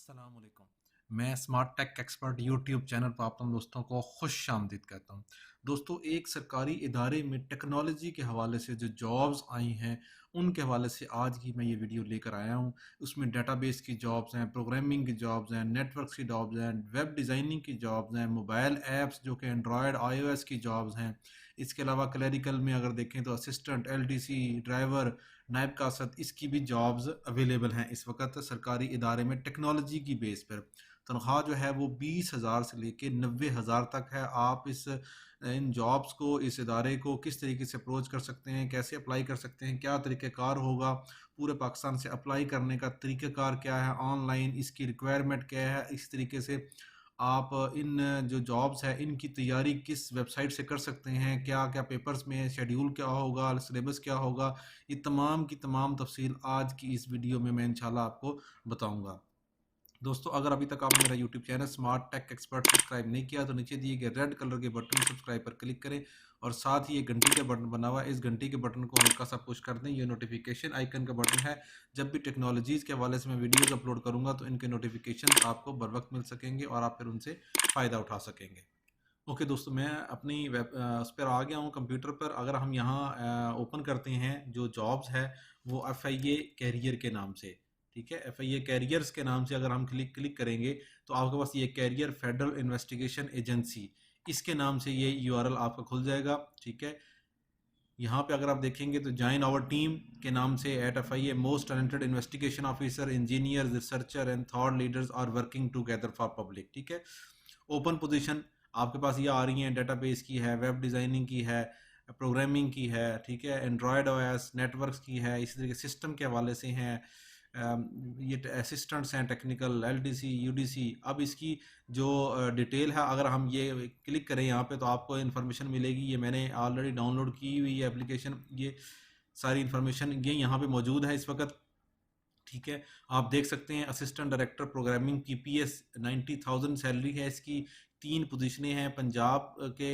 अस्सलामुअलैकुम। मैं smart tech expert YouTube channel पर आप तमाम दोस्तों को खुश आमदीद कहता हूँ। दोस्तों, एक सरकारी इदारे में टेक्नोलॉजी के हवाले से जो जॉब्स आई हैं, उनके हवाले से आज की मैं ये वीडियो लेकर आया हूँ। उसमें डेटाबेस की जॉब्स हैं, प्रोग्रामिंग की जॉब्स हैं, नेटवर्क्स की जॉब्स हैं, वेब डिज़ाइनिंग की जॉब्स हैं, मोबाइल ऐप्स जो कि एंड्रॉयड iOS की जॉब्स हैं। इसके अलावा क्लरिकल में अगर देखें तो असिस्टेंट, एलडीसी, ड्राइवर, नायब कासत, इसकी भी जॉब्स अवेलेबल हैं इस वक्त सरकारी इदारे में टेक्नोलॉजी की बेस पर। तनख्वाह जो है वो 20,000 से लेके 90,000 तक है। आप इस इन जॉब्स को, इस इदारे को किस तरीके से अप्रोच कर सकते हैं, कैसे अप्लाई कर सकते हैं, क्या तरीक़ेकार होगा, पूरे पाकिस्तान से अप्लाई करने का तरीक़ेकार क्या है, ऑनलाइन इसकी रिक्वायरमेंट क्या है, इस तरीके से आप इन जो जॉब्स है इनकी तैयारी किस वेबसाइट से कर सकते हैं, क्या क्या पेपर्स में शेड्यूल क्या होगा, सिलेबस क्या होगा, ये तमाम की तमाम तफसील आज की इस वीडियो में मैं इंशाल्लाह आपको बताऊंगा। दोस्तों, अगर अभी तक आपने मेरा YouTube channel smart tech expert subscribe नहीं किया तो नीचे दिए गए रेड कलर के बटन सब्सक्राइब पर क्लिक करें और साथ ही एक घंटी का बटन बना हुआ है, इस घंटी के बटन को हल्का सा पुश कर दें। ये नोटिफिकेशन आइकन का बटन है। जब भी टेक्नोलॉजीज़ के हवाले से मैं वीडियोज़ अपलोड करूँगा तो इनके नोटिफिकेशन आपको बर वक्त मिल सकेंगे और आप फिर उनसे फ़ायदा उठा सकेंगे। ओके दोस्तों, मैं अपनी उस पर आ गया हूँ कंप्यूटर पर। अगर हम यहाँ ओपन करते हैं जो जॉब्स है वो FIA कैरियर के नाम से, ठीक है, FIA कैरियर्स के नाम से अगर हम क्लिक क्लिक करेंगे तो आपके पास ये कैरियर फेडरल इन्वेस्टिगेशन एजेंसी, इसके नाम से ये URL आपका खुल जाएगा। ठीक है, यहाँ पे अगर आप देखेंगे तो ज्वाइन आवर टीम के नाम से at FIA most talented investigation officer, engineer, researcher and thought leaders are working together for public. ठीक है, ओपन पोजीशन आपके पास ये आ रही हैं, डेटाबेस की है, वेब डिज़ाइनिंग की है, प्रोग्रामिंग की है, ठीक है, एंड्रॉयड OS, नेटवर्क्स की है, इसी तरीके सिस्टम के हवाले से हैं। ये असिस्टेंट्स हैं टेक्निकल, LDC, UDC। अब इसकी जो डिटेल है, अगर हम ये क्लिक करें यहाँ पे तो आपको इन्फॉर्मेशन मिलेगी। ये मैंने ऑलरेडी डाउनलोड की हुई है एप्लीकेशन, ये सारी इन्फॉर्मेशन ये यहाँ पे मौजूद है इस वक्त। ठीक है, आप देख सकते हैं असिस्टेंट डायरेक्टर प्रोग्रामिंग की PS 90,000 सैलरी है इसकी। 3 पोजीशनें हैं, पंजाब के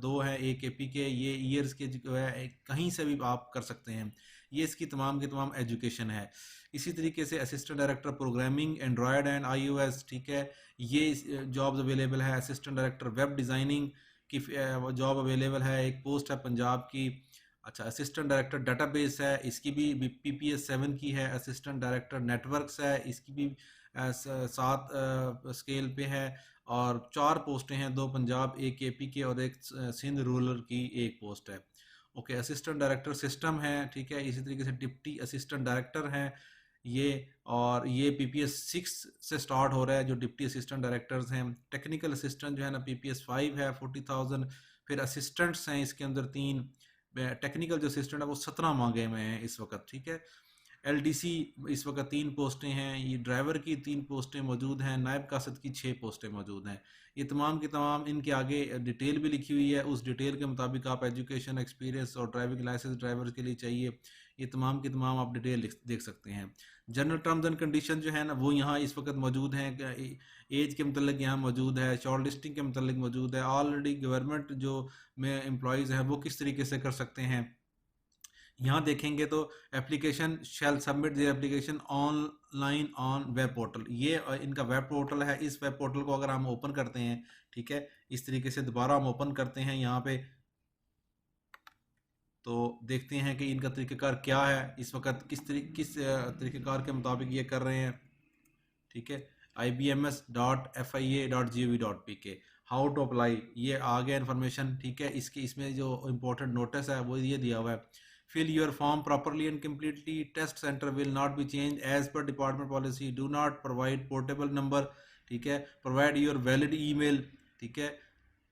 2 हैं, एक AP के। ये ईयर्स के जो है कहीं से भी आप कर सकते हैं। ये इसकी तमाम की तमाम एजुकेशन है। इसी तरीके से assistant director programming Android and iOS, ठीक है, ये जॉब्स अवेलेबल है। असिस्टेंट डायरेक्टर वेब डिज़ाइनिंग की जॉब अवेलेबल है, एक पोस्ट है पंजाब की। अच्छा, असिस्टेंट डायरेक्टर डेटाबेस है, इसकी भी PPS 7 की है। असिस्टेंट डायरेक्टर नेटवर्क्स है, इसकी भी 7 स्केल पे है। और 4 पोस्टें हैं, 2 पंजाब, एक AP के और एक सिंध रूरल की एक पोस्ट है। ओके, असिस्टेंट डायरेक्टर सिस्टम है, ठीक है, इसी तरीके से डिप्टी असिस्टेंट डायरेक्टर हैं ये। और ये PPS 6 से स्टार्ट हो रहा है जो डिप्टी असिस्टेंट डायरेक्टर्स हैं। टेक्निकल असिस्टेंट जो है ना PPS 5 है, 40,000। फिर असिस्टेंट्स हैं इसके अंदर 3। टेक्निकल जो असिस्टेंट है वो 17 मांगे हुए हैं इस वक्त। ठीक है, LDC इस वक्त 3 पोस्टें हैं, ये ड्राइवर की 3 पोस्टें मौजूद हैं, नायब कासद की 6 पोस्टें मौजूद हैं। ये तमाम की तमाम इनके आगे डिटेल भी लिखी हुई है, उस डिटेल के मुताबिक आप एजुकेशन, एक्सपीरियंस और ड्राइविंग लाइसेंस ड्राइवर के लिए चाहिए, ये तमाम की तमाम आप डिटेल देख सकते हैं। जनरल टर्म्स एंड कंडीशन जो है ना वो यहाँ इस वक्त मौजूद हैं। एज के मतलब यहाँ मौजूद है, शॉर्ट लिस्टिंग के मतलब मौजूद है। ऑलरेडी गवर्नमेंट जो में एम्प्लॉयज़ हैं वो किस तरीके से कर सकते हैं यहाँ देखेंगे तो application shall submit the application online on web portal. ये इनका वेब पोर्टल है। इस वेब पोर्टल को अगर हम ओपन करते हैं, ठीक है, इस तरीके से दोबारा हम ओपन करते हैं यहाँ पे तो देखते हैं कि इनका तरीक़ेकार क्या है इस वक्त, किस तरीक़ेकार के मुताबिक ये कर रहे हैं। ठीक है, ibms.fia.gov.pk हाउ टू अप्लाई, ये आ गया इन्फॉर्मेशन। ठीक है, इसमें जो इम्पोर्टेंट नोटिस है वो ये दिया हुआ है, fill your form properly and completely, test center will not be changed as per department policy, do not provide portable number। ठीक है, provide your valid email। ठीक है,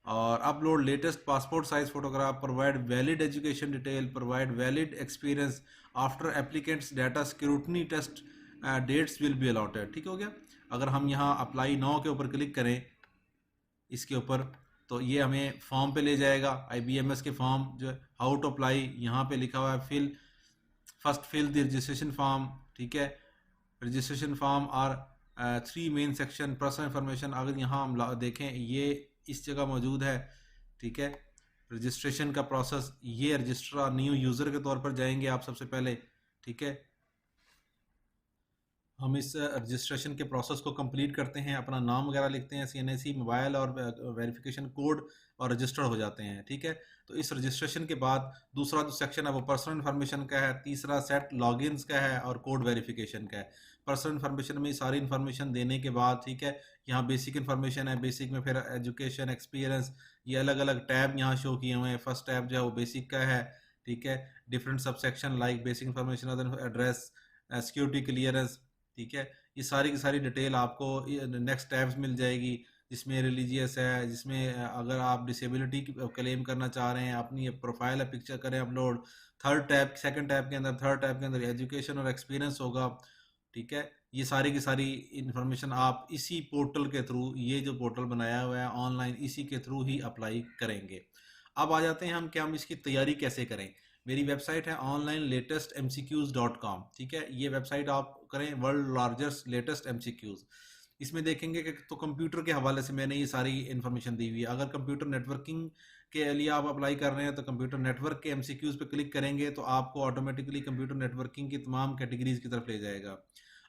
और upload latest passport size photograph, provide valid education detail, provide valid experience after applicants data scrutiny test dates will be allotted. ठीक हो गया। अगर हम यहाँ अप्लाई नाउ के ऊपर क्लिक करें इसके ऊपर तो ये हमें फॉर्म पे ले जाएगा, IBMS के फॉर्म जो हाउ टू अप्लाई यहाँ पे लिखा हुआ है, फिल द रजिस्ट्रेशन फॉर्म। ठीक है, रजिस्ट्रेशन फॉर्म और 3 मेन सेक्शन, पर्सनल इंफॉर्मेशन। अगर यहाँ हम देखें ये इस जगह मौजूद है। ठीक है, रजिस्ट्रेशन का प्रोसेस, ये रजिस्ट्रार न्यू यूज़र के तौर पर जाएंगे आप सबसे पहले। ठीक है, हम इस रजिस्ट्रेशन के प्रोसेस को कंप्लीट करते हैं, अपना नाम वगैरह लिखते हैं, सीएनएसी मोबाइल और वेरिफिकेशन कोड, और रजिस्टर्ड हो जाते हैं। ठीक है, तो इस रजिस्ट्रेशन के बाद दूसरा जो सेक्शन है वो पर्सनल इन्फॉर्मेशन का है, तीसरा सेट लॉगिन्स का है और कोड वेरिफिकेशन का है। पर्सनल इन्फॉर्मेशन में सारी इन्फॉर्मेशन देने के बाद, ठीक है, यहाँ बेसिक इन्फॉर्मेशन है, बेसिक में फिर एजुकेशन, एक्सपीरियंस, ये अलग अलग टैब यहाँ शो किए हुए हैं। फर्स्ट टैब जो है वो बेसिक का है। ठीक है, different sub section like basic information, address, security clearance. ठीक है, ये सारी की सारी डिटेल आपको नेक्स्ट टैब्स मिल जाएगी, जिसमें रिलीजियस है, जिसमें अगर आप डिसेबिलिटी क्लेम करना चाह रहे हैं, अपनी प्रोफाइल है, पिक्चर करें upload. Third tab, second tab के अंदर, थर्ड टैब के अंदर एजुकेशन और एक्सपीरियंस होगा। ठीक है, ये सारी की सारी इंफॉर्मेशन आप इसी पोर्टल के थ्रू, ये जो पोर्टल बनाया हुआ है ऑनलाइन, इसी के थ्रू ही अप्लाई करेंगे। अब आ जाते हैं हम कि हम इसकी तैयारी कैसे करें। मेरी वेबसाइट है ऑनलाइन लेटेस्ट MCQs.com। ठीक है, ये वेबसाइट आप करें वर्ल्ड लार्जेस्ट लेटेस्ट MCQs। इसमें देखेंगे कि तो कंप्यूटर के हवाले से मैंने ये सारी इन्फॉर्मेशन दी हुई है। अगर कंप्यूटर नेटवर्किंग के लिए आप अप्लाई कर रहे हैं तो कंप्यूटर नेटवर्क के MCQs पे क्लिक करेंगे तो आपको ऑटोमेटिकली कंप्यूटर नेटवर्किंग की तमाम कैटेगरीज की तरफ ले जाएगा।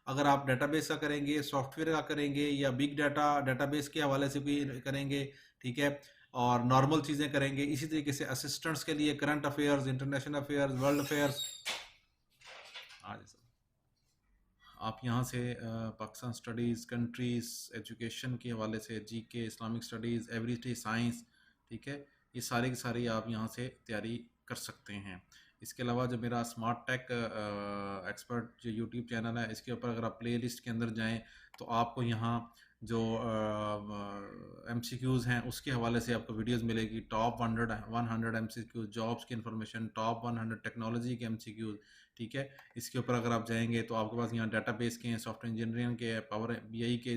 अगर आप डेटाबेस का करेंगे, सॉफ्टवेयर का करेंगे, या बिग डाटा डेटाबेस के हवाले से कोई करेंगे, ठीक है, और नॉर्मल चीज़ें करेंगे, इसी तरीके से असिस्टेंट्स के लिए current affairs, international affairs, world affairs. आज आप यहाँ से पाकिस्तान स्टडीज़, कंट्रीज़, एजुकेशन के हवाले से GK, Islamic studies, everyday science, ठीक है, ये सारी की सारी आप यहाँ से तैयारी कर सकते हैं। इसके अलावा जो मेरा स्मार्ट टेक एक्सपर्ट जो यूट्यूब चैनल है, इसके ऊपर अगर आप प्ले लिस्ट के अंदर जाएँ तो आपको यहाँ जो MCQs हैं उसके हवाले से आपको वीडियोस मिलेगी। टॉप 100 MCQs जॉब्स की इंफॉर्मेशन, टॉप 100 टेक्नोलॉजी के MCQs। ठीक है, इसके ऊपर अगर आप जाएंगे तो आपके पास यहाँ डाटाबेस के हैं, सॉफ्टवेयर इंजीनियरिंग के, पावर BI के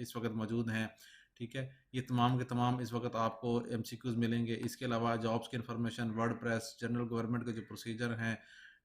इस वक्त मौजूद हैं। ठीक है, ये तमाम के तमाम इस वक्त आपको MCQs मिलेंगे। इसके अलावा जॉब्स की इंफॉर्मेशन, वर्डप्रेस, जनरल गवर्नमेंट के जो प्रोसीजर हैं,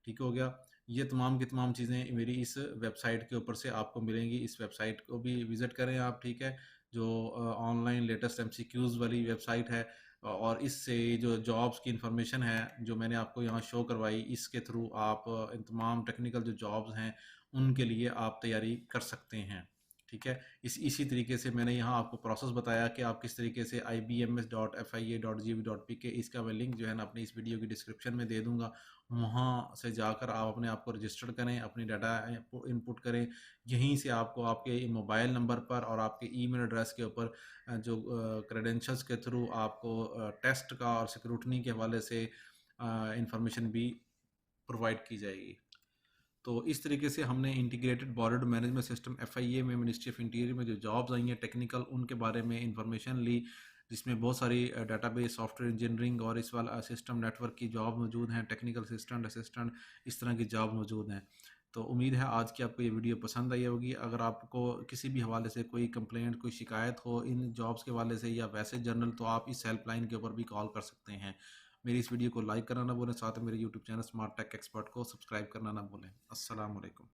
ठीक हो गया, ये तमाम की तमाम चीज़ें मेरी इस वेबसाइट के ऊपर से आपको मिलेंगी। इस वेबसाइट को भी विज़िट करें आप। ठीक है, जो ऑनलाइन लेटेस्ट MCQs वाली वेबसाइट है, और इससे जो जॉब्स की इंफॉर्मेशन है जो मैंने आपको यहाँ शो करवाई, इसके थ्रू आप इन तमाम टेक्निकल जो जॉब्स हैं उनके लिए आप तैयारी कर सकते हैं। ठीक है, इसी तरीके से मैंने यहाँ आपको प्रोसेस बताया कि आप किस तरीके से ibms.fia.gv.pk, इसका मैं लिंक जो है ना अपनी इस वीडियो की डिस्क्रिप्शन में दे दूँगा। वहाँ से जाकर आप अपने आप को रजिस्टर करें, अपनी डाटा इनपुट करें। यहीं से आपको आपके मोबाइल नंबर पर और आपके ईमेल एड्रेस के ऊपर जो क्रेडेंशियल्स के थ्रू आपको टेस्ट का और सिक्योरिटी के हवाले से इंफॉर्मेशन भी प्रोवाइड की जाएगी। तो इस तरीके से हमने integrated border management system FIA में, मिनिस्ट्री ऑफ इंटीरियर में जो जॉब्स आई हैं टेक्निकल, उनके बारे में इंफॉर्मेशन ली, जिसमें बहुत सारी डाटाबेस, सॉफ्टवेयर इंजीनियरिंग और इस वाला सिस्टम नेटवर्क की जॉब मौजूद हैं, टेक्निकल असिस्टेंट, इस तरह की जॉब मौजूद हैं। तो उम्मीद है आज की आपको ये वीडियो पसंद आई होगी। अगर आपको किसी भी हवाले से कोई कंप्लेंट, कोई शिकायत हो इन जॉब्स के हवाले से या वैसे जनरल, तो आप इस हेल्पलाइन के ऊपर भी कॉल कर सकते हैं। मेरी इस वीडियो को लाइक करना ना भूलें, साथ में मेरे YouTube channel smart tech expert को सब्सक्राइब करना ना भूलें। अस्सलाम वालेकुम।